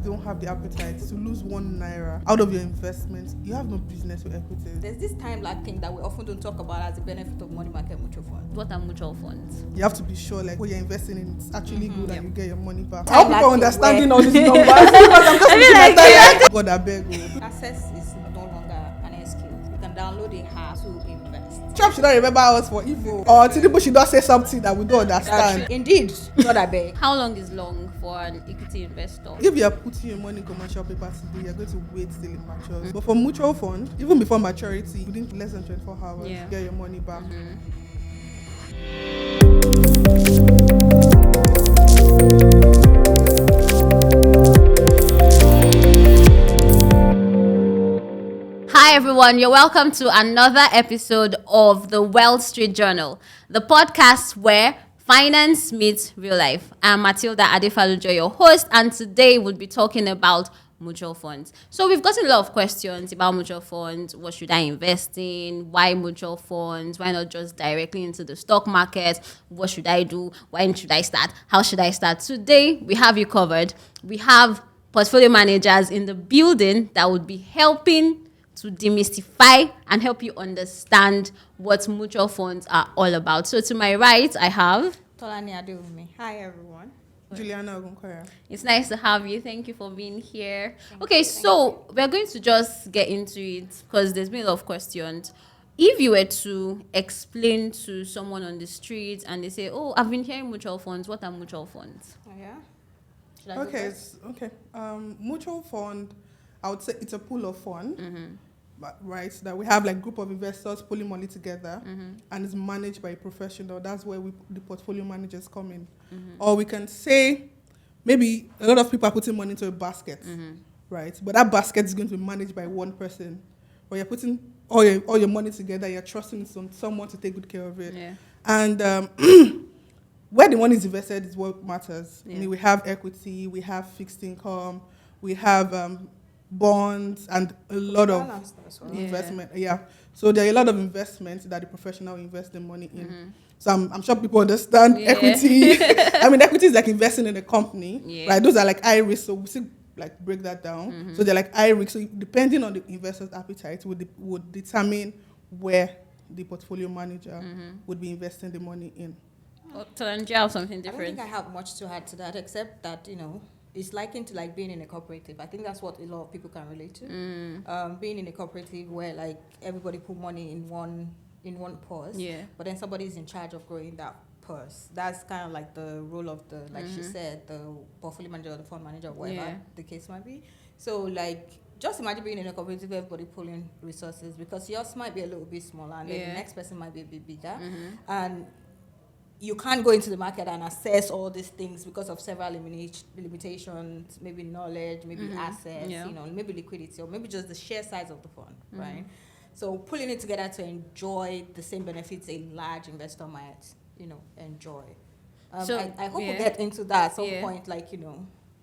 don't have the appetite to lose 1 naira out of your investment, you have no business with equities. There's this time lag thing that we often don't talk about as the benefit of money market mutual funds. What are mutual funds? You have to be sure like what you're investing in is actually good and you get your money back. Time How people lag understanding thing all these numbers because I'm just looking at that. God, I beg you. Access is no longer an excuse. You can download a app to invest. Trump should not remember us for evil. Or Tinubu should not say something that we don't understand. Indeed, God I beg. How long is long for an equity investor? If you are putting your money in commercial paper today, you're going to wait till it matures. But for mutual fund, even before maturity, within less than 24 hours, you get your money back. Hi everyone, you're welcome to another episode of the Wall Street Journal, the podcast where finance meets real life. I'm Matilda Adefalujo, your host, and today we'll be talking about mutual funds. So we've got a lot of questions about mutual funds. What should I invest in? Why mutual funds? Why not just directly into the stock market? What should I do? When should I start? How should I start? Today, we have you covered. We have portfolio managers in the building that would be helping to demystify and help you understand what mutual funds are all about. So to my right, I have Tolani Adewunmi. Hi everyone. Juliana, Ogunkoya. It's nice to have you. Thank you for being here. So we're going to just get into it because there's been a lot of questions. If you were to explain to someone on the street and they say, "Oh, I've been hearing mutual funds. What are mutual funds?" Oh, yeah. Okay. Mutual fund, I would say it's a pool of fund, right? That we have like group of investors pulling money together, and it's managed by a professional. That's where the portfolio managers come in. Or we can say maybe a lot of people are putting money into a basket, right? But that basket is going to be managed by one person. Or you're putting all your money together. You're trusting someone to take good care of it. Yeah. And where the money is invested is what matters. Yeah. I mean, we have equity, we have fixed income, we have bonds, and a lot of investment. Yeah. So there are a lot of investments that the professional invest their money in. So I'm sure people understand equity. I mean, equity is like investing in a company, right? Those are like high risk. So we still like break that down. So they're like high risk. So depending on the investor's appetite, would determine where the portfolio manager would be investing the money in. So do you have something different? I don't think I have much to add to that, except that, it's likened to like being in a cooperative. I think that's what a lot of people can relate to. Being in a cooperative where like everybody put money in one purse, but then somebody's in charge of growing that purse. That's kind of like the role of the, like she said, the portfolio manager or the fund manager, whatever the case might be. So like, just imagine being in a cooperative, everybody pulling resources, because yours might be a little bit smaller and then the next person might be a bit bigger. And you can't go into the market and assess all these things because of several limitations, maybe knowledge, maybe assets, maybe liquidity, or maybe just the sheer size of the fund, right? So pulling it together to enjoy the same benefits a large investor might, enjoy. So I hope we'll get into that at some point,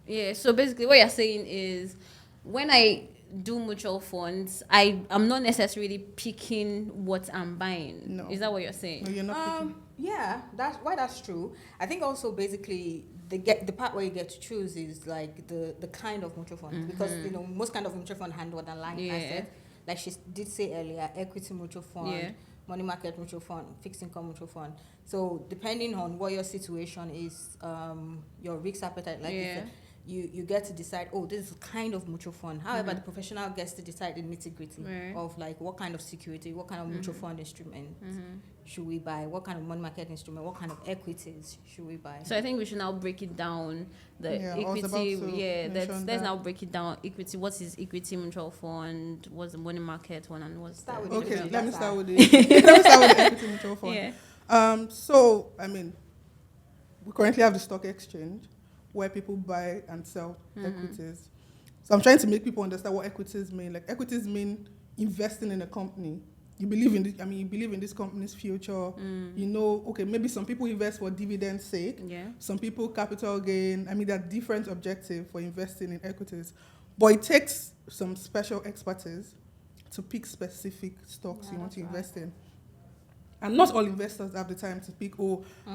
Yeah, so basically what you're saying is when I do mutual funds, I'm not necessarily picking what I'm buying. No. Is that what you're saying? No, you're not picking. Yeah, that's true. I think also basically the part where you get to choose is like the kind of mutual fund, because most kind of mutual fund handle underlying assets. Like she did say earlier, equity mutual fund, money market mutual fund, fixed income mutual fund. So depending on what your situation is, your risk appetite, like you said, you get to decide, this is kind of mutual fund. However, the professional gets to decide the nitty-gritty of like what kind of security, what kind of mutual fund instrument should we buy, what kind of money market instrument, what kind of equities should we buy. So I think we should now break it down. The equity, let's now break it down. Equity, what is equity mutual fund, what's the money market one, and what's let me start with the equity mutual fund. So I mean, we currently have the stock exchange where people buy and sell equities. So I'm trying to make people understand what equities mean. Like, equities mean investing in a company. You believe in you believe in this company's future. Maybe some people invest for dividend sake. Some people capital gain. There are different objectives for investing in equities. But it takes some special expertise to pick specific stocks you want to invest in. And not all investors have the time to pick,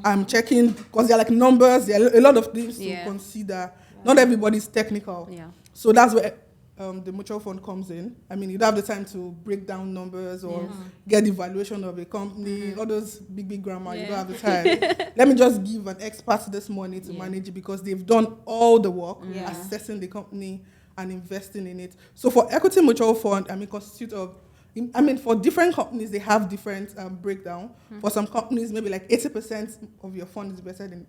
I'm checking, because there are like numbers, there are a lot of things to consider. Not everybody's technical. Yeah. So that's where the mutual fund comes in. I mean, you don't have the time to break down numbers or get the valuation of a company, all those big grammar. You don't have the time. Let me just give an expert this money to manage it because they've done all the work, assessing the company and investing in it. So for equity mutual fund, for different companies, they have different breakdown. For some companies, maybe like 80% of your fund is invested in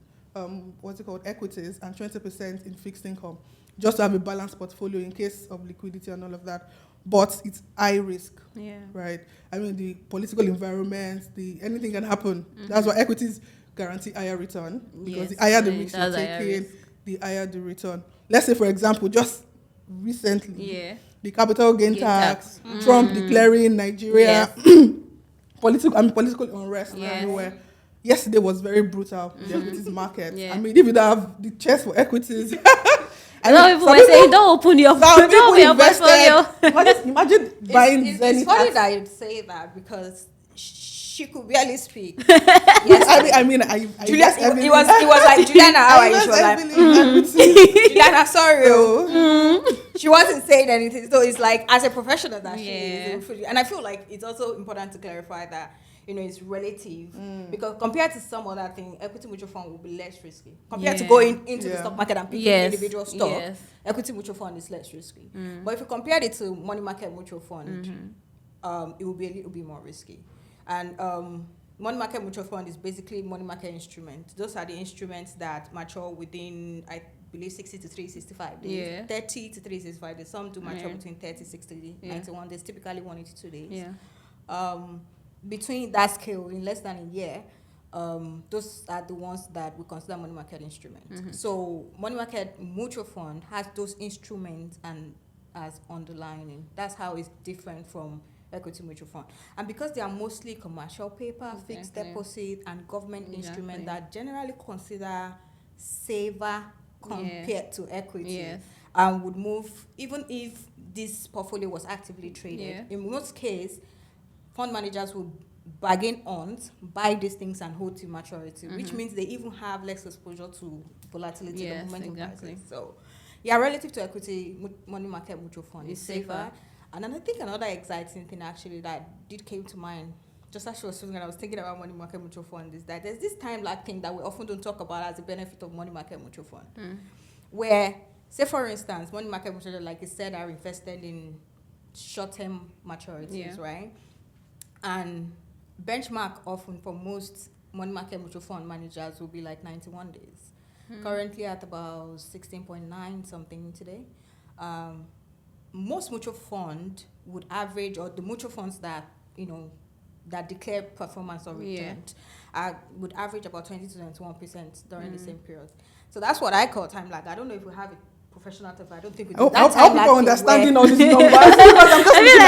equities, and 20% in fixed income, just to have a balanced portfolio in case of liquidity and all of that. But it's high risk, right? I mean, the political environment, anything can happen. That's why equities guarantee higher return, because the higher the risk you're taking, the higher the return. Let's say, for example, just recently, the capital gain tax, Trump declaring Nigeria political unrest everywhere. Yesterday was very brutal in the equities market. I mean, if you don't have the chest for equities, people were saying, don't open your portfolio. Imagine buying It's Zenith. funny that you'd say that because she could barely speak. Yes, I mean, Juliana, it was like, Juliana, how are you? She was like, Juliana, sorry. She wasn't saying anything. So it's like, as a professional that she is. And I feel like it's also important to clarify that, it's relative. Because compared to some other thing, equity mutual fund will be less risky. Compared to going into the stock market and picking individual stock, equity mutual fund is less risky. But if you compare it to money market mutual fund, it will be a little bit more risky. And money market mutual fund is basically money market instruments. Those are the instruments that mature within, I believe, 60 to 365 days. 30 to 365 days. Some do mature between 30, 60, 91 days, typically 182 days. Between that scale, in less than a year, those are the ones that we consider money market instruments. So money market mutual fund has those instruments and as underlying. That's how it's different from equity mutual fund. And because they are mostly commercial paper, fixed deposit, and government instruments that generally consider safer compared to equity, and would move, even if this portfolio was actively traded. In most cases, fund managers would bargain on, buy these things and hold to maturity, which means they even have less exposure to volatility and momentum prices. So, relative to equity, money market mutual fund is safer. And then I think another exciting thing actually that came to mind, just as she was speaking, I was thinking about money market mutual fund, is that there's this time lag thing that we often don't talk about as a benefit of money market mutual fund, where, say for instance, money market mutual fund, like you said, are invested in short-term maturities, right? And benchmark often for most money market mutual fund managers will be like 91 days. Currently at about 16.9 something today. Most mutual fund would average, or the mutual funds that, that declare performance or return, would average about 20 to 21% during the same period. So that's what I call time lag. I don't know if we have it professional term. I don't think we do. That time lag people understanding all these numbers. Because I'm just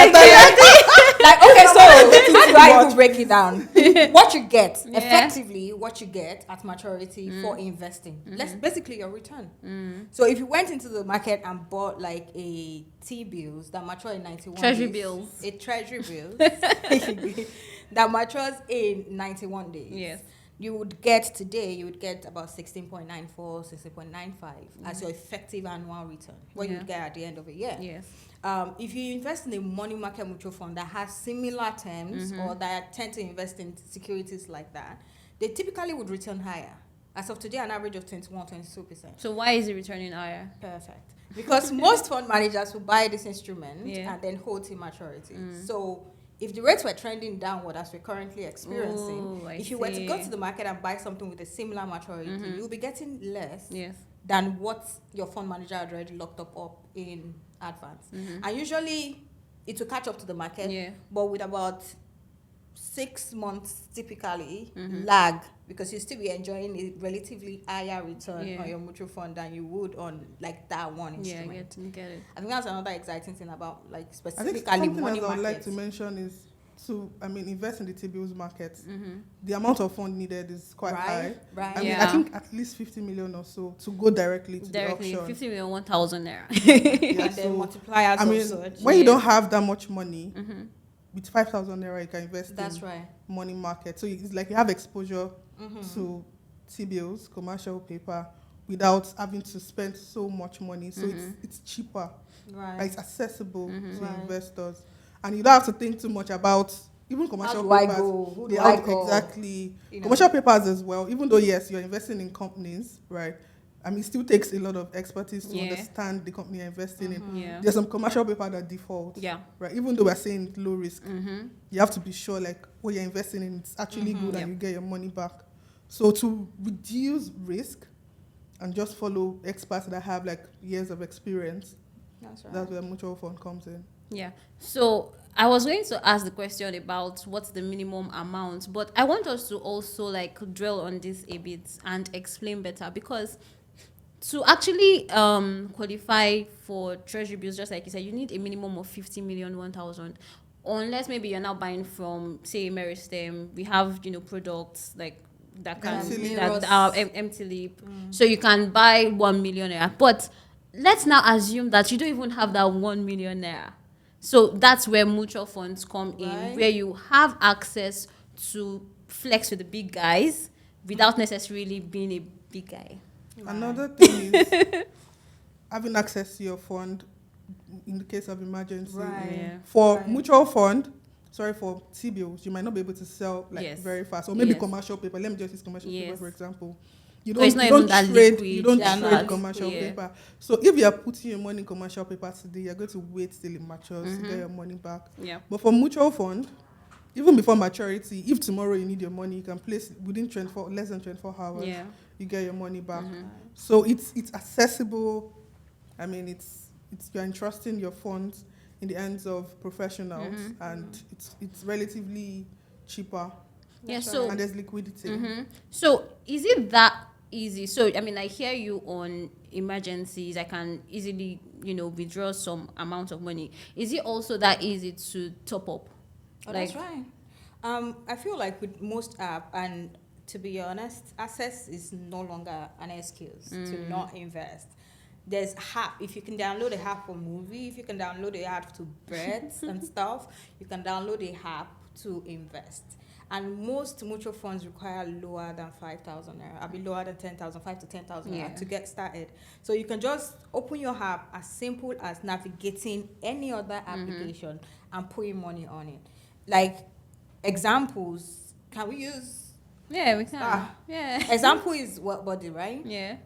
okay, so how do I even break it down? What you get, effectively, what you get at maturity for investing. Basically your return. So if you went into the market and bought like a T-bills that mature in 91 treasury days. bills. A treasury bill that matures in 91 days. Yes. You would get about 16.94, 16.95 as your effective annual return. What you'd get at the end of a year. Yes. If you invest in a money market mutual fund that has similar terms or that tend to invest in securities like that, they typically would return higher. As of today, an average of 21, 22%. So why is it returning higher? Perfect. Because most fund managers will buy this instrument and then hold to maturity. So if the rates were trending downward as we're currently experiencing, if you were to go to the market and buy something with a similar maturity, you'll be getting less than what your fund manager had already locked up in advance. And usually it will catch up to the market, but with about 6 months typically lag, because you still be enjoying a relatively higher return on your mutual fund than you would on like that one instrument. I get it. I think that's another exciting thing about like specifically something money else I would markets. like to mention is invest in the T-bills market. The amount of fund needed is quite high. Right. I think at least 50 million or so to go directly to the auction. 50 million, 1,000 naira. And then multipliers of such. When you don't have that much money, with 5,000 naira you can invest in money market. So it's like you have exposure to T-bills, commercial paper, without having to spend so much money. So Mm-hmm. it's cheaper. Right. Like, it's accessible to Right. investors. And you don't have to think too much about even How commercial do I papers. go? Who do They I have- call? Exactly. You know. Commercial papers as well, even though, yes, you're investing in companies, right? I mean, it still takes a lot of expertise to Yeah. understand the company you're investing in. Yeah. There's some commercial paper that default, Yeah. right? Even though we're saying it's low risk, Mm-hmm. you have to be sure, like, what you're investing in is actually good Yep. and you get your money back. So to reduce risk and just follow experts that have, like, years of experience, That's right. that's where mutual fund comes in. Yeah. So I was going to ask the question about what's the minimum amount, but I want us to also like dwell on this a bit and explain better, because to actually qualify for treasury bills, just like you said, you need a minimum of 50 million, 1,000. Unless maybe you're now buying from, say, Meristem, we have, products like that can Empty leap. that are empty leap, so you can buy 1 million naira. But let's now assume that you don't even have that 1 million naira. So that's where mutual funds come in, Right. where you have access to flex with the big guys without necessarily being a big guy. Another thing is having access to your fund in the case of emergency. Right. Yeah. For Right. mutual fund, for T-bills, you might not be able to sell like Yes. very fast. Or maybe Yes. commercial paper. Let me just use commercial paper, Yes. for example. You So it's don't, not you even don't that trade, liquid. you don't Yeah, trade not commercial liquid, yeah. paper. So if you are putting your money in commercial paper today, you're going to wait till it matures to get your money back. Yeah. But for mutual fund, even before maturity, if tomorrow you need your money, you can place within less than 24 hours. Yeah. You get your money back. Mm-hmm. So it's accessible. I mean, it's you're entrusting your funds in the hands of professionals, Mm-hmm. and it's relatively cheaper, Yeah. That's So. and there's liquidity. Mm-hmm. So is it that easy? So I mean, I hear you on emergencies. I can easily, withdraw some amount of money. Is it also that easy to top up? Oh, that's right. I feel like with most app, and to be honest, access is no longer an excuse to not invest. There's app. If you can download a app for movie, if you can download a app to breads and stuff, you can download a app to invest. And most mutual funds require lower than 5,000 naira. I'll be lower than 10,000, 5 to 10,000 Yeah. naira to get started. So you can just open your app as simple as navigating any other application and putting money on it. Like examples, can we use? Yeah, we can. Ah. Yeah. Example is Work Body, right? Yeah.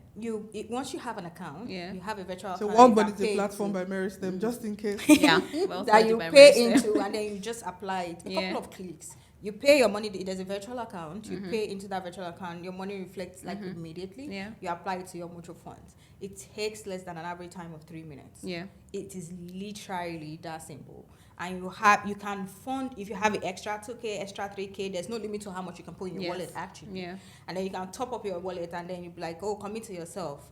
Once you have an account, Yeah. you have a virtual So account. Workbody you is can a pay platform into, by Meristem, just in case. Yeah. Well, that you by pay Meristem. into, and then you just apply it. A Yeah. couple of clicks. You pay your money. There's a virtual account. You Mm-hmm. pay into that virtual account. Your money reflects like immediately. Yeah. You apply it to your mutual funds. It takes less than an average time of 3 minutes. Yeah. It is literally that simple. And you can fund if you have an extra 2K, extra 3K. There's no limit to how much you can put in your Yes. wallet actually. Yeah. And then you can top up your wallet, and then you be like, oh, commit to yourself.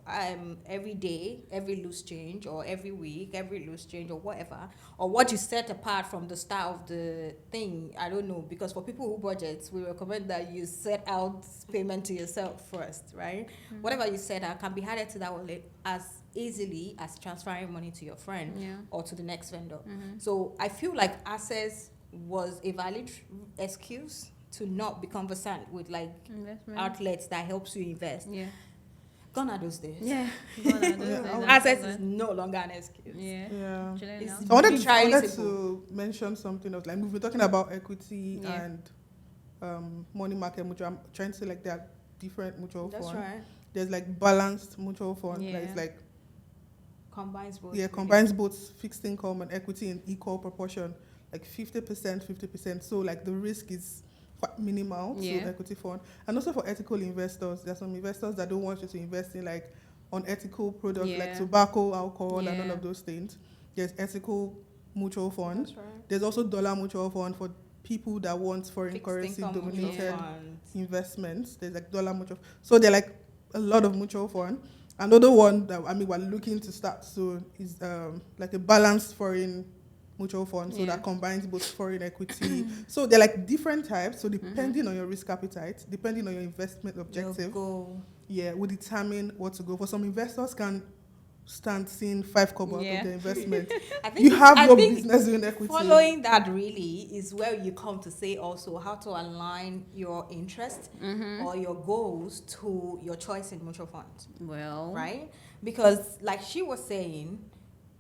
Every day, every loose change, or every week, every loose change, or whatever, or what you set apart from the start of the thing. I don't know, because for people who budget, we recommend that you set out payment to yourself first, right? Whatever you set out can be added to that wallet as easily as transferring money to your friend Yeah. or to the next vendor. So I feel like access was a valid excuse to not be conversant with like Investment. outlets that helps you invest. Yeah. Gone are those days. Yeah. Access is no longer an excuse. Yeah. Yeah. Actually, It's no. So I wanted literally simple. to mention something of like we've been talking about equity Yeah. and money market mutual. I'm trying to say like there are different mutual That's funds. right. There's like balanced mutual fund Yeah. that is like Combines both. combines both fixed income and equity in equal proportion, like 50%, 50%. So like the risk is quite minimal Yeah. to equity fund. And also for ethical investors, there's some investors that don't want you to invest in like unethical products like Yeah. tobacco, alcohol, and Yeah. all of those things. There's ethical mutual fund. That's right. There's also dollar mutual fund for people that want foreign Fixed currency income mutual dominated funds. investments. There's like dollar mutual. So they're like a lot of mutual fund. Another one that we're looking to start soon is like a balanced foreign mutual fund, so Yeah. that combines both foreign equity. So they're like different types. So depending on your risk appetite, depending on your investment objective, Your goal. will determine what to go for. Some investors can stand seeing 5 kobo out Yeah. of the investment. I think You have I no think business doing equity. following that really is where you come to say also how to align your interest or your goals to your choice in mutual funds, Well, right? Because like she was saying,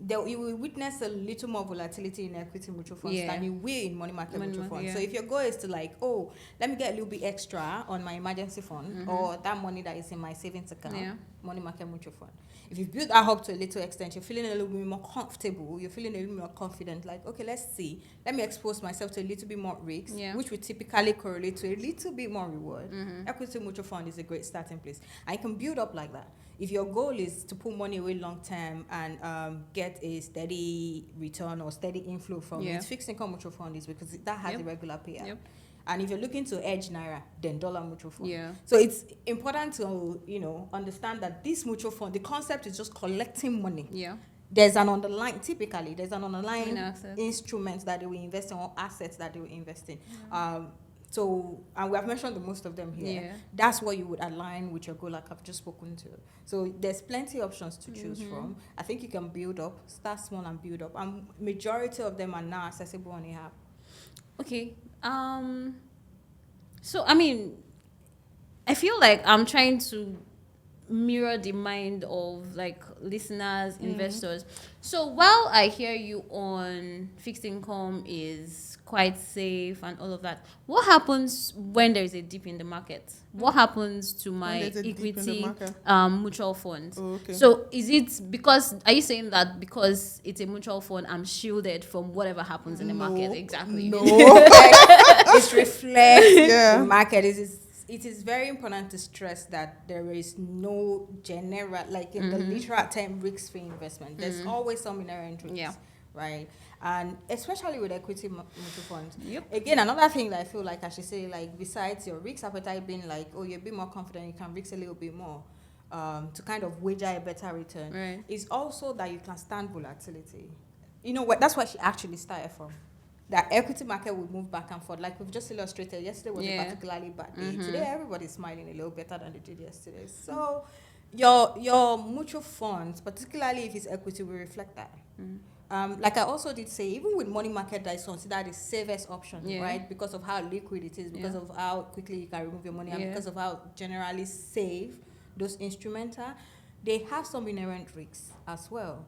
you will witness a little more volatility in equity mutual funds Yeah. than you will in money market mutual funds. yeah. So if your goal is to like, oh, let me get a little bit extra on my emergency fund or that money that is in my savings account, Yeah. money market mutual fund. If you build that up to a little extent, you're feeling a little bit more comfortable, you're feeling a little more confident, like, okay, let's see, let me expose myself to a little bit more risks, Yeah. which would typically correlate to a little bit more reward. Equity mutual fund is a great starting place. And you can build up like that. If your goal is to put money away long term and get a steady return or steady inflow from Yeah. it, fixed income mutual fund is because that has a regular payout. Yep. And if you're looking to edge naira, then dollar mutual fund. Yeah. So it's important to understand that this mutual fund, the concept is just collecting money. Yeah. There's an underlying Assets. instrument that they will invest in or assets that they will invest in. And we have mentioned the most of them here. Yeah. That's what you would align with your goal, like I've just spoken to. So there's plenty of options to choose from. I think you can build up, start small and build up. And majority of them are now accessible on the app. Okay. So I mean, I feel like I'm trying to mirror the mind of like listeners, investors. So while I hear you on fixed income is quite safe and all of that, what happens when there is a dip in the market? What happens to my there's a dip in the equity market? mutual funds? Oh, okay. So is it because, are you saying that because it's a mutual fund, I'm shielded from whatever happens in the market? Exactly. No. It reflects Yeah. the market. It is very important to stress that there is no general, like in the literal term, risk-free investment. There's always some inherent risks, Yeah. right? And especially with equity mutual funds. Yep. Again, another thing that I feel like I should say, like besides your risk appetite being like, oh, you're a bit more confident, you can risk a little bit more to kind of wager a better return, Right. is also that you can stand volatility. You know what? That's what she actually started from. That equity market will move back and forth. Like we've just illustrated, yesterday was a particularly bad day. Today, everybody's smiling a little better than they did yesterday. So your mutual funds, particularly if it's equity, will reflect that. Like I also did say, even with money market, that is considered the safest option, right? Because of how liquid it is, because of how quickly you can remove your money, and because of how generally safe those instruments are, they have some inherent risks as well.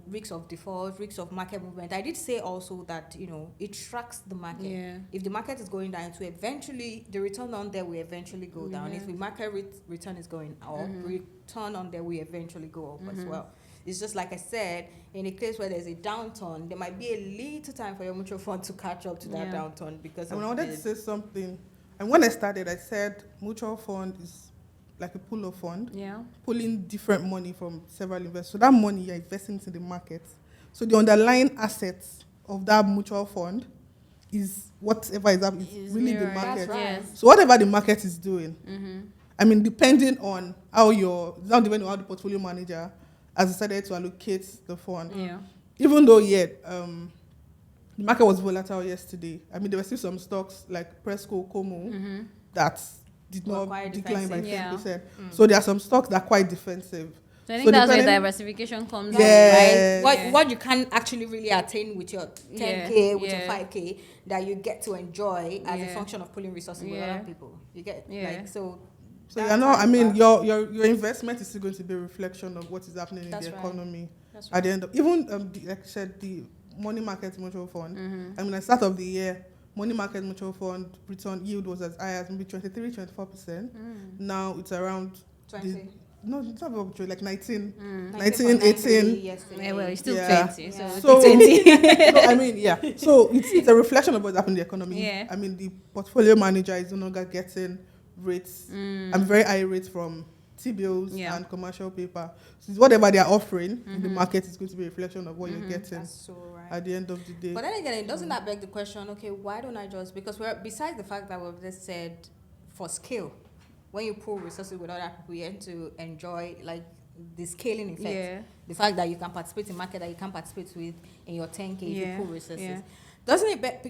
Risks of default, risks of market movement. I did say also that, it tracks the market. Yeah. If the market is going down, to eventually, the return on there will eventually go down. If the market return is going up, return on there will eventually go up as well. It's just like I said, in a case where there's a downturn, there might be a little time for your mutual fund to catch up to that downturn because And of I wanted to say something. And when I started, I said mutual fund is like a pool of fund, pulling different money from several investors. So that money you're investing into the market. So the underlying assets of that mutual fund is whatever is up, is really the market. That's right. Yes. So whatever the market is doing, I mean, depending on how not depending on how the portfolio manager has decided to allocate the fund. Yeah. Even though the market was volatile yesterday. I mean, there were still some stocks like Presco, Como that did not decline by 10%. So there are some stocks that are quite defensive. So I think that's where diversification comes in, Yes. right? What you can't actually really attain with your 10K, with your 5K, that you get to enjoy as a function of pulling resources with other people. You get So you're not. I mean, your investment is still going to be a reflection of what is happening in the economy. That's At the end of even like I said, the money market mutual fund. I mean, at the start of the year, money market mutual fund return yield was as high as maybe 23-24%. Now it's around 20. No, it's not about like 19, 19, 18. Yeah, well, it's still 20. So, I mean, So it's a reflection of what's happening in the economy. Yeah. I mean, the portfolio manager is no longer getting rates, and very high rates from T-bills and commercial paper. So whatever they are offering in the market is going to be a reflection of what you're getting. That's so right. At the end of the day. But then again, doesn't that beg the question, okay, why don't I just, because besides the fact that we've just said for scale, when you pool resources with other people, you end to enjoy like the scaling effect. Yeah. The fact that you can participate in market that you can participate with in your 10K if you pool resources. Yeah. Doesn't it beg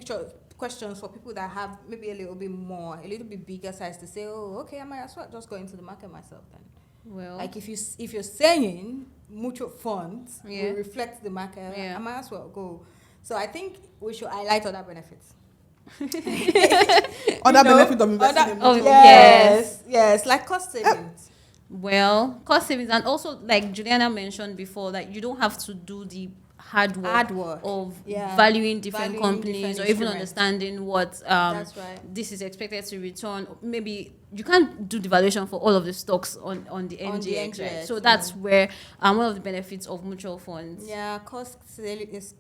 questions for people that have maybe a little bit bigger size to say, oh, okay, I might as well just go into the market myself then. Well, Like if you're saying mutual funds Yeah. will reflect the market, Yeah. I might as well go. So I think we should highlight other benefits. Other benefit of investing in mutual funds. Yes, like cost savings. well, cost savings, and also like Juliana mentioned before, like you don't have to do the hard work of valuing different companies or even understanding what That's right. this is expected to return. Maybe you can't do the valuation for all of the stocks on the NGX, right? So that's where one of the benefits of mutual funds. Yeah, cost savings,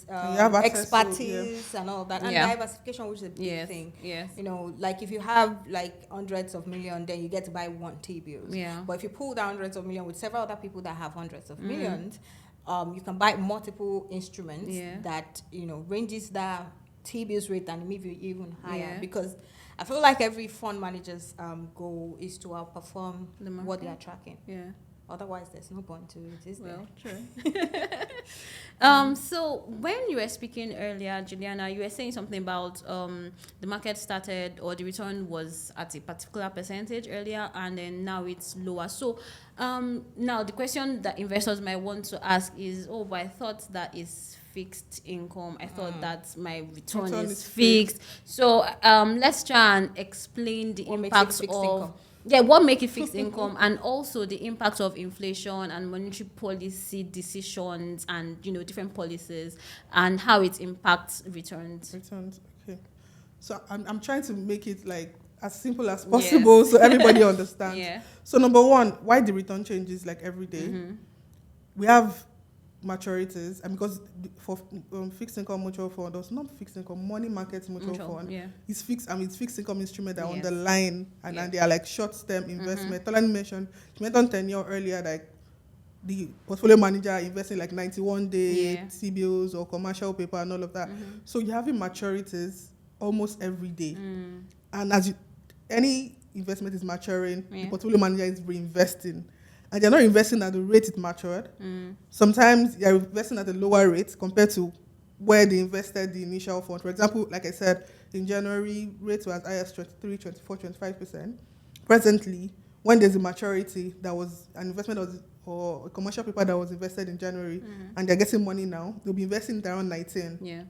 You have access to, expertise, and all that, and diversification, which is a big thing. Yes. You know, like if you have like hundreds of millions, then you get to buy one T-bills. Yeah. But if you pull down hundreds of millions with several other people that have hundreds of millions, you can buy multiple instruments that, you know, ranges that T-bills rate and maybe even higher, because I feel like every fund manager's goal is to outperform what they are tracking. Yeah. Otherwise, there's no point to it, is there? Well, true. So when you were speaking earlier, Juliana, you were saying something about the market started, or the return was at a particular percentage earlier, and then now it's lower. So now the question that investors might want to ask is, oh, but I thought that is fixed income. I thought that my return is fixed. So let's try and explain the impacts of income. Yeah, what make it fixed income, and also the impact of inflation and monetary policy decisions, and different policies, and how it impacts returns. Okay. So I'm trying to make it like as simple as possible so everybody understands. Yeah. So number one, why the return changes like every day? We have maturities, and because for fixed income mutual fund, there's not fixed income, money market mutual fund. Yeah. It's fixed. I mean, it's fixed income instrument that are on the line, and they are like short-term investment. Tolani mentioned 10-year earlier, like the portfolio manager investing like 91-day T-bills or commercial paper and all of that. So you're having maturities almost every day, and as any investment is maturing, the portfolio manager is reinvesting. And they're not investing at the rate it matured. Sometimes they're investing at a lower rate compared to where they invested the initial fund. For example, like I said, in January, rates were as high as 23, 24, 25%. Presently, when there's a maturity that was an investment or a commercial paper that was invested in January, and they're getting money now, they'll be investing it around 19. Yeah.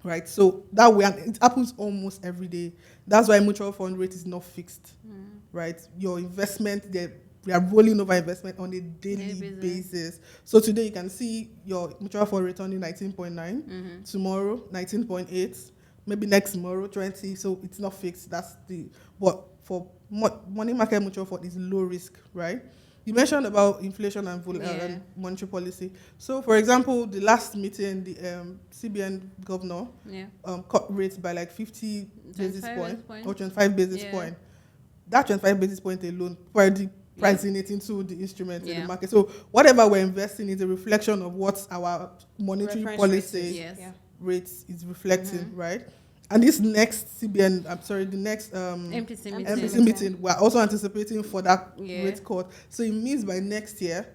Right? So that way, and it happens almost every day. That's why mutual fund rate is not fixed. Right? Your investment, we are rolling over investment on a daily basis. So today you can see your mutual fund returning 19.9, tomorrow 19.8, maybe next tomorrow 20. So it's not fixed. But for money market mutual fund is low risk, right? You mentioned about inflation and monetary policy. So for example, the last meeting, the CBN governor cut rates by like 50 basis points or 25 basis points. That 25 basis point alone already pricing it into the instruments in the market. So whatever we're investing is a reflection of what our monetary policy rates is reflecting, right? And this next CBN, the next MPC meeting, we're also anticipating for that rate cut. So it means by next year,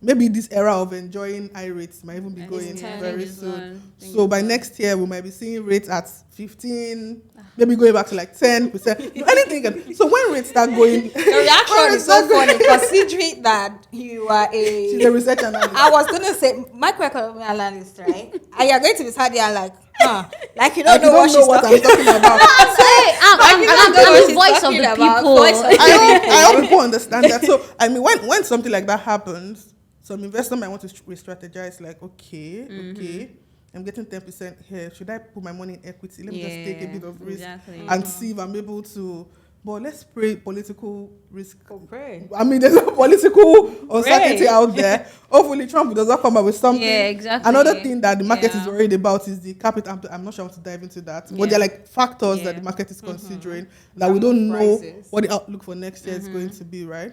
maybe this era of enjoying high rates might even be going very soon. So by next year, we might be seeing rates at 15, maybe going back to like 10%. Anything. So when rates start going... The reaction is so funny, considering that you are She's a research analyst. I was going to say, macroeconomic analyst, right? And you're going to be sat there like, like you don't know what she's I'm talking about. I'm the voice of the people. I hope people understand that. So, I mean, when something like that happens, some investor might want to re-strategize, like, okay, I'm getting 10% here. Should I put my money in equity? Let me just take a bit of risk and see if I'm able to. But let's pray political risk. I mean, there's a political uncertainty out there. Hopefully, Trump does not come up with something. Yeah, exactly. Another thing that the market is worried about is the capital. I'm not sure how to dive into that. But there are like factors that the market is considering that we don't know what the outlook for next year is going to be, right?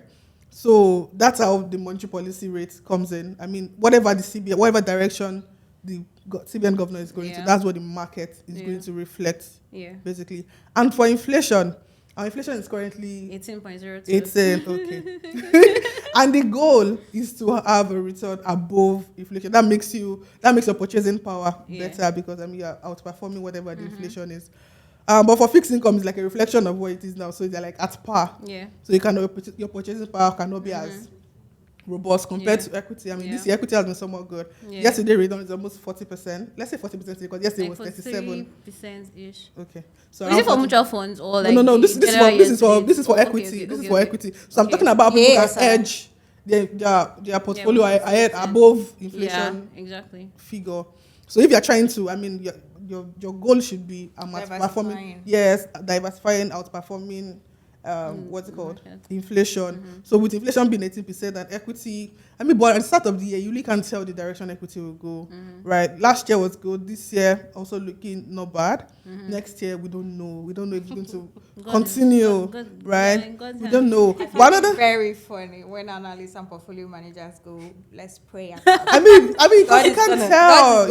So that's how the monetary policy rate comes in. I mean, whatever direction the CBN governor is going to, that's what the market is going to reflect, basically. And for inflation, our inflation is currently 18.02. Okay. And the goal is to have a return above inflation. That makes your purchasing power better, because you're outperforming whatever the inflation is. But for fixed income, it's like a reflection of what it is now. So they're like at par. Yeah. So your purchasing power cannot be as robust compared to equity. I mean, this year equity has been somewhat good. Yeah. Yesterday return is almost 40%. Let's say 40% because yesterday Like was 37. 43% ish. Okay. So Is it for mutual funds or like no. This is for okay, equity. This is okay, for okay. equity. So I'm talking about people that edge their portfolio ahead 100%. above inflation exactly. figure. So if you're trying to, I mean, your goal should be outperforming. Yes, diversifying, outperforming. What's it called? Market. Inflation. So with inflation being 18% and equity, I mean, but at the start of the year, you really can't tell the direction equity will go, right? Last year was good. This year also looking not bad. Next year we don't know. We don't know if it's going to continue, right? We don't know. One of the very funny when analysts and portfolio managers go, let's pray. I mean, because you can't tell.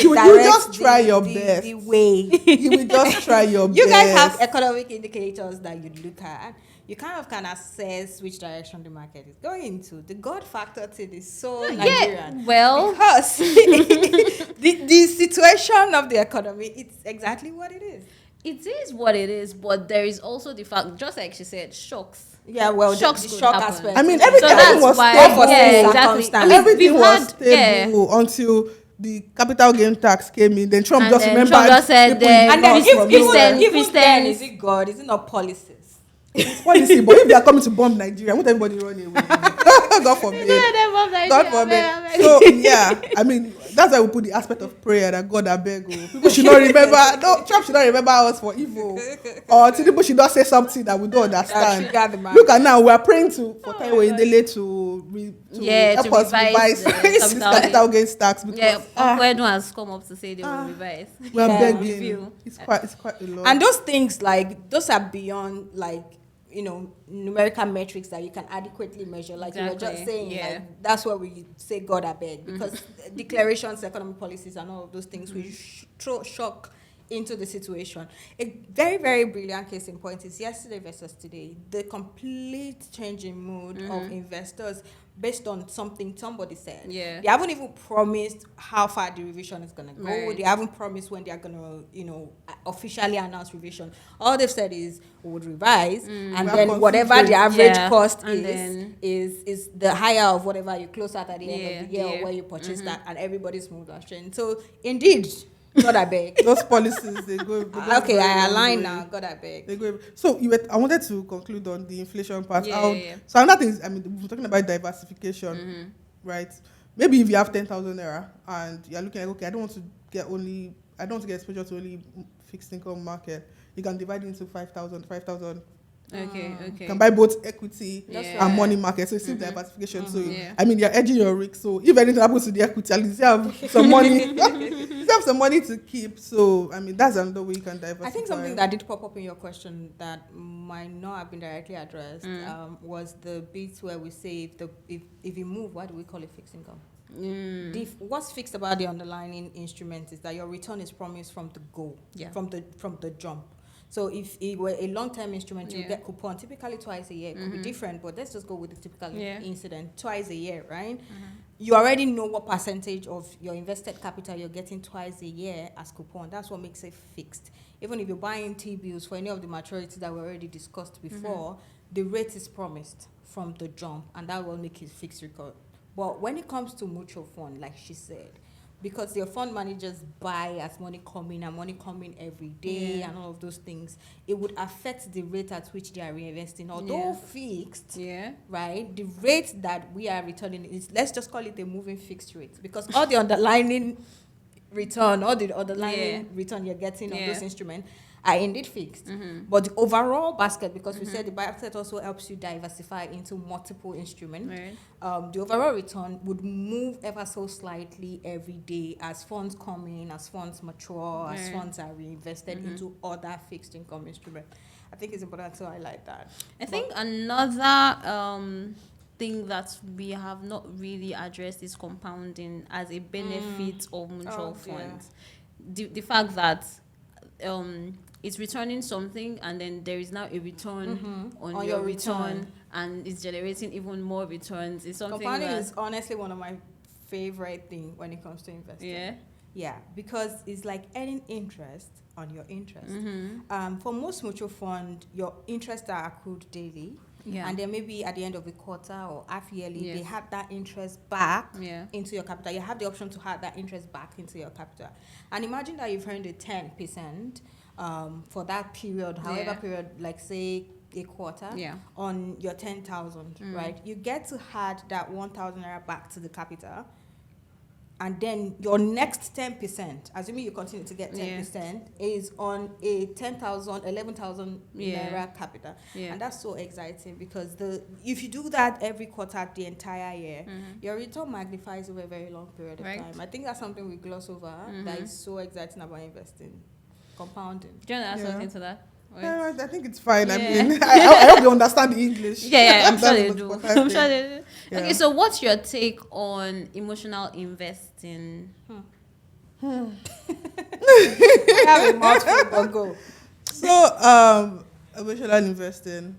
You just try your best. The way you will just try your best. You guys have economic indicators that you look at. You kind of can assess which direction the market is going into. The God factor thing is so Nigerian. Well, because the situation of the economy, it's exactly what it is. It is what it is, but there is also the fact, just like she said, shocks. Yeah, well, shocks the could shock happen. aspect. I mean, So everything was stable. Exactly. I mean, Everything was had, stable until the capital gain tax came in. Then Trump just remembered. Trump just said, and then if then, is it God? Is it not policies? It's policy, but if they are coming to bomb Nigeria, won't everybody run away? God forbid. God forbid. So yeah, I mean, that's why we put the aspect of prayer that God abeg. People should not remember. No, Trump should not remember us for evil. Or people should not say something that we don't understand. Look at now, we are praying for Taiwo Indele to help us revise the capital gains tax because Ogunkoya has come up to say they will revise. We are begging. It's quite a lot. And those things those are beyond numerical metrics that you can adequately measure. Like you were just saying, like that's where we say God abeg, because declarations, economic policies, and all of those things will throw shock into the situation. A very, very brilliant case in point is yesterday versus today. The complete change in mood of investors based on something somebody said. Yeah. They haven't even promised how far the revision is going to go. Right. They haven't promised when they are going to, officially announce revision. All they've said is we would revise, and then whatever the average cost is the higher of whatever you close out at the end of the year or where you purchase that, and everybody's mood was changed. So indeed, God I beg. Those policies they go. Okay, I align now. God I beg. They go. So I wanted to conclude on the inflation part. So another thing is, I mean, we're talking about diversification, right? Maybe if you have 10,000 naira and you're looking like, okay, I don't want to get exposure to only fixed income market. You can divide it into 5,000. Okay. You can buy both equity and money market. So it's still diversification. So I mean, you're edging your risk. So if anything happens to the equity, at least you have some money. You have some money to keep. So I mean, that's another way you can diversify. I think something that did pop up in your question that might not have been directly addressed was the bit where we say if you move, why do we call it fixed income? What's fixed about the underlying instrument is that your return is promised from the go, from the jump. So if it were a long-term instrument, you get coupon typically twice a year. It could be different, but let's just go with the typical incident twice a year, right? You already know what percentage of your invested capital you're getting twice a year as coupon. That's what makes it fixed. Even if you're buying T-bills for any of the maturities that we already discussed before, the rate is promised from the jump, and that will make it fixed record. But when it comes to mutual fund, like she said, because your fund managers buy as money coming every day and all of those things, it would affect the rate at which they are reinvesting. Although fixed, right, the rate that we are returning is, let's just call it a moving fixed rate, because all the underlying return, return you're getting on those instruments are indeed fixed. But the overall basket, because we said the basket also helps you diversify into multiple instruments, the overall return would move ever so slightly every day as funds come in, as funds mature, as funds are reinvested into other fixed income instruments. I think it's important to highlight that. I think another thing that we have not really addressed is compounding as a benefit of mutual funds. The fact that it's returning something, and then there is now a return on your return, and it's generating even more returns. It's something compounding is honestly one of my favorite things when it comes to investing. Yeah, because it's like earning interest on your interest. For most mutual fund, your interests are accrued daily. Yeah. And then maybe at the end of the quarter or half yearly, Yes. they have that interest back Yeah. into your capital. You have the option to have that interest back into your capital. And imagine that you've earned a 10% for that period, however period, like say a quarter, on your 10,000, right? You get to add that 1,000 naira back to the capital. And then your next 10%, assuming you continue to get 10%, is on a 10,000, 11,000 naira capital. Yeah. And that's so exciting because if you do that every quarter the entire year, your return magnifies over a very long period of time. I think that's something we gloss over that is so exciting about investing. Compounding. Do you want to add something to that? I think it's fine. I mean, I hope you understand the English. Yeah, I'm sure they do. I'm sure they do. Yeah. Okay, so what's your take on emotional investing? I have a mouthful, but go. So, emotional investing.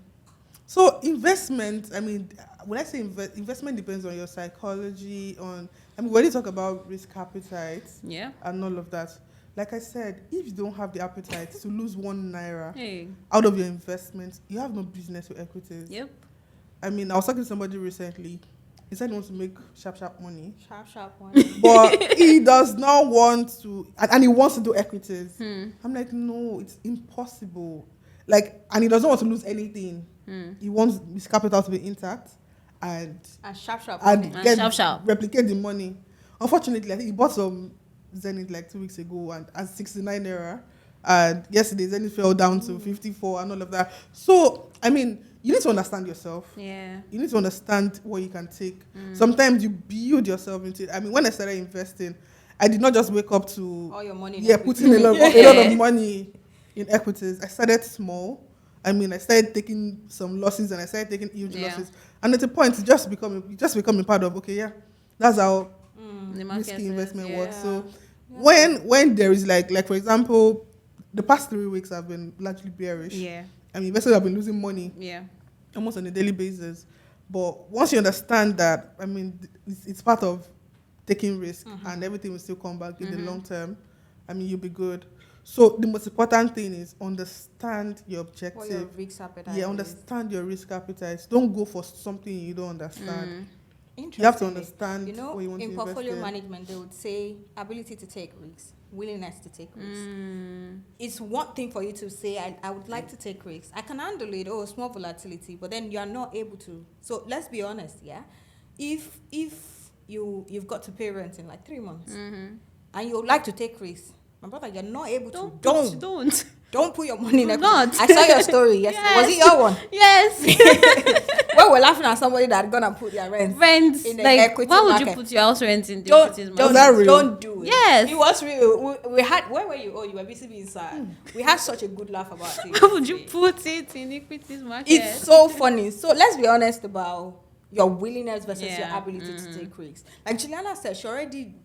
So, investment, I mean, when I say investment depends on your psychology, when you talk about risk appetite and all of that. Like I said, if you don't have the appetite to lose 1 naira out of your investment, you have no business with equities. Yep. I mean, I was talking to somebody recently. He said he wants to make sharp money. Sharp money. But he does not want to, and he wants to do equities. I'm like, no, it's impossible. Like, and he doesn't want to lose anything. He wants his capital to be intact and sharp and money. get replicate the money. Unfortunately, I think he bought some Zenith like 2 weeks ago and at 69 naira, and yesterday Zenith fell down to 54 and all of that. So I mean, you need to understand yourself. Yeah, you need to understand what you can take. Sometimes you build yourself into it. I mean, when I started investing, I did not just wake up to all your money putting a lot of money in equities. I started small. I mean, I started taking some losses and I started taking huge losses, and at a point it just become a part of that's how risky investment works. So when there is like for example, the past 3 weeks have been largely bearish. I mean, investors have been losing money almost on a daily basis. But once you understand that, I mean, it's part of taking risk and everything will still come back in the long term, I mean, you'll be good. So the most important thing is understand your objective. What your risk appetite is. Understand your risk appetite. Don't go for something you don't understand. You have to understand what you want to invest in. In portfolio management, they would say ability to take risks, willingness to take risks. It's one thing for you to say, I would like to take risks. I can handle it, small volatility, but then you are not able to. So let's be honest, If you've got to pay rent in like 3 months and you would like to take risks, my brother, you're not able to. Don't put your money in equity. I saw your story yesterday. Yes. Was it your one? Yes. Well, we're laughing at somebody that's gonna put their rent in the equity why would market. you put your house rent in the equities market? Don't do it. Yes. It was real. We had, where were you? Oh, you were busy being sad. We had such a good laugh about it. Why would you put it in equities market? It's so funny. So let's be honest about your willingness versus your ability to take risks. Like Juliana said, she already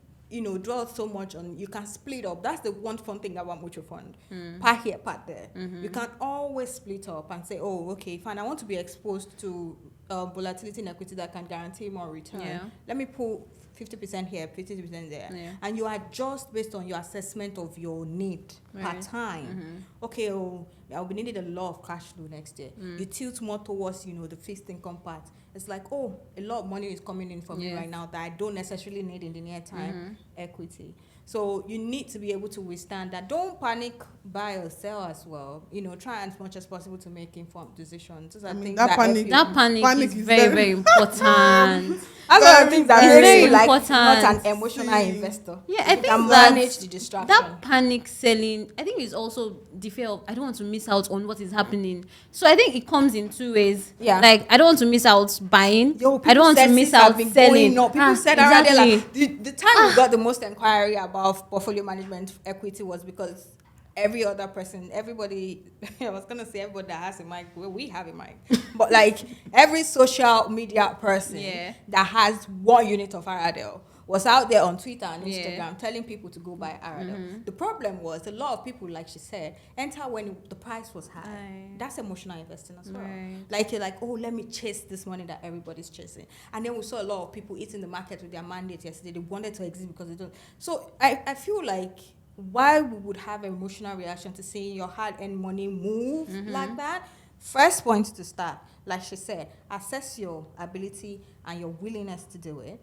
dwell so much on, you can split up. That's the one fun thing about mutual fund. Part here, part there. You can always split up and say, oh, okay, fine, I want to be exposed to volatility in equity that can guarantee more return. Let me put 50% here, 50% there. And you adjust based on your assessment of your need per time. Okay, I'll be needing a lot of cash flow next year. You tilt more towards, the fixed income part. It's like, a lot of money is coming in for me right now that I don't necessarily need in the near time. Equity. So you need to be able to withstand that. Don't panic, buy or sell as well. Try as much as possible to make informed decisions. I mean, that panic is very, very important. That's one of the things that makes you not an emotional investor. Yeah, I think can manage the distraction. That panic selling, I think, is also the fear of, I don't want to miss out on what is happening. So I think it comes in 2 ways. Yeah. Like, I don't want to miss out buying. I don't want to miss out selling. People said already, like, the time we got the most inquiry about portfolio management equity was because every other person, everybody, I was going to say everybody that has a mic, well, we have a mic, but like every social media person that has 1 unit of RDL was out there on Twitter and Instagram telling people to go buy RDL. The problem was a lot of people, like she said, enter when the price was high. That's emotional investing as well. Like you're like, oh, let me chase this money that everybody's chasing. And then we saw a lot of people eating the market with their mandate yesterday. They wanted to exit because they don't. So I feel like why we would have an emotional reaction to seeing your hard-earned money move like that. First point to start, like she said, assess your ability and your willingness to do it.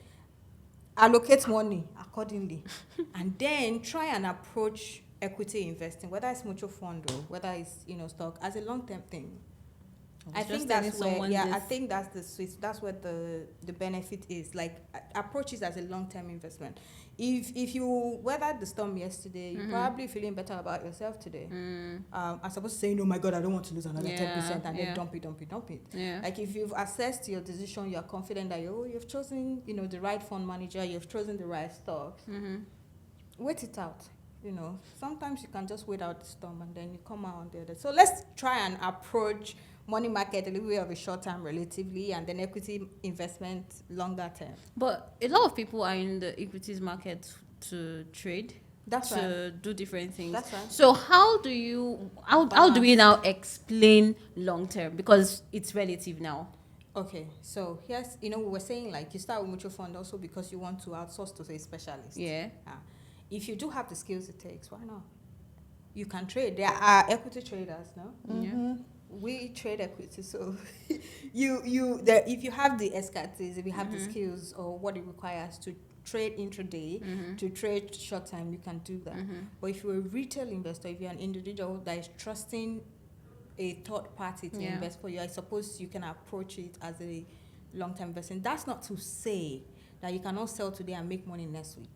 Allocate money accordingly. And then try and approach equity investing, whether it's mutual fund or whether it's stock, as a long-term thing. I think that's where, I think that's the switch. That's where the benefit is. Like, approach it as a long-term investment. If you weathered the storm yesterday, you're probably feeling better about yourself today. As opposed to saying, oh my God, I don't want to lose another 10% and then dump it. Like, if you've assessed your decision, you're confident that you've chosen, the right fund manager, you've chosen the right stocks. Wait it out. Sometimes you can just wait out the storm and then you come out on the other. So let's try and approach money market a little bit of a short term relatively, and then equity investment longer term. But a lot of people are in the equities market to trade. That's to do different things. That's right. So how do we now explain long term, because it's relative now? Okay, so here's we were saying, like, you start with mutual fund also because you want to outsource to a specialist. If you do have the skills it takes, why not? You can trade. There are equity traders, no? We trade equity, so if you have the expertise, if you have the skills or what it requires to trade intraday, to trade short term, you can do that. But if you're a retail investor, if you're an individual that is trusting a third party to invest for you, I suppose you can approach it as a long-term investment. That's not to say that you cannot sell today and make money next week.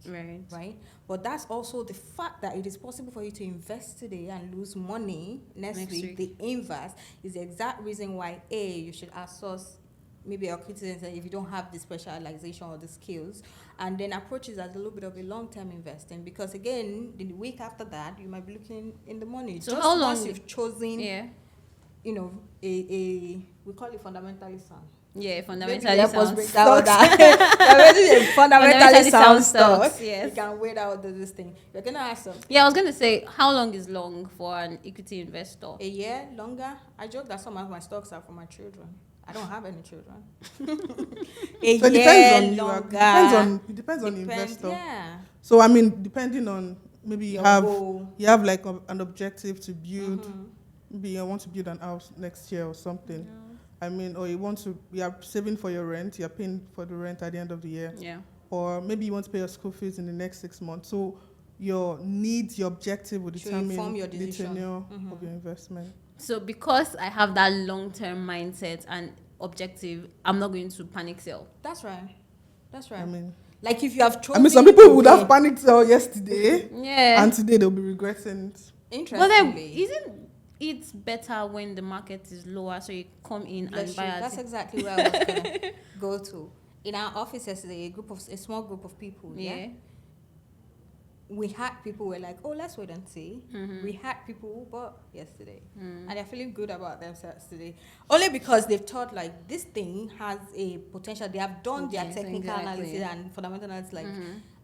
Right? But that's also the fact that it is possible for you to invest today and lose money next week. The inverse is the exact reason why, you should outsource maybe your criticism if you don't have the specialization or the skills, and then approach it as a little bit of a long-term investing, because again, the week after that, you might be looking in the money. So just how long once you've chosen, we call it fundamentally sound. Fundamentally sound fundamentally sound stocks. Yes. You can wait out this thing. You're gonna ask them. I was gonna say, how long is long for an equity investor? A year, longer. I joke that some of my stocks are for my children. I don't have any children. It depends on the investor. Yeah. So I mean, depending on maybe you have like an objective to build. Maybe you want to build an house next year or something. I mean, or you are saving for your rent, you're paying for the rent at the end of the year. Or maybe you want to pay your school fees in the next 6 months. So your needs, your objective will determine your the tenure of your investment. So because I have that long-term mindset and objective, I'm not going to panic sell. That's right. I mean, like if you have chosen... some people would have panicked sell yesterday. And today they'll be regretting it. Interestingly. But then, isn't it's better when the market is lower, so you come in and buy it? That's exactly where I was going to go to. In our office yesterday, a small group of people, we had people who were like, oh, let's wait and see. We had people who bought yesterday. And they're feeling good about themselves today. Only because they've thought, like, this thing has a potential. They have done their technical analysis and fundamental analysis, like,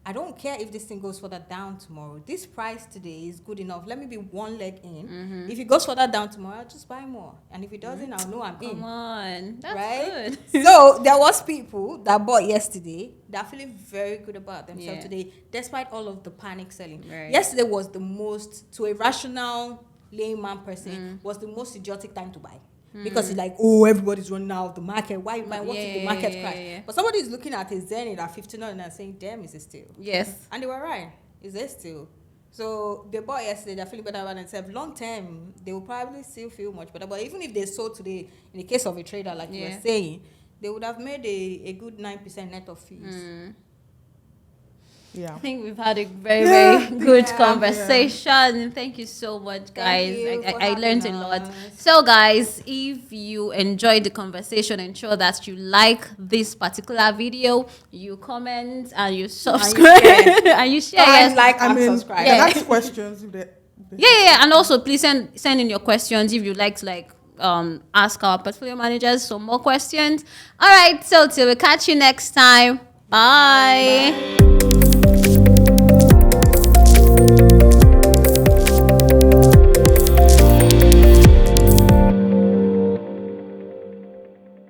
I don't care if this thing goes further down tomorrow. This price today is good enough. Let me be one leg in. If it goes further down tomorrow, I'll just buy more. And if it doesn't, I'll know I'm in. Come on. That's right? good. So there was people that bought yesterday that are feeling very good about themselves today, despite all of the panic selling. Yesterday was the most, to a rational layman person, was the most idiotic time to buy. Because it's like, oh, everybody's running out of the market. Why you buy? What if the market crash? But somebody is looking at his Zenith at 59 and saying, damn, is it still? Yes. And they were right. Is it still? So they bought yesterday, they're feeling better about themselves. Long term, they will probably still feel much better. But even if they sold today, in the case of a trader, like you were saying, they would have made a good 9% net of fees. I think we've had a very, very good conversation. Thank you so much, guys. I learned a lot. So, guys, if you enjoyed the conversation, ensure that you like this particular video, you comment, and you subscribe, and you share. Like and subscribe. Ask questions if Yeah. And also, please send in your questions if you'd like to ask our portfolio managers some more questions. All right, so till we catch you next time. Bye.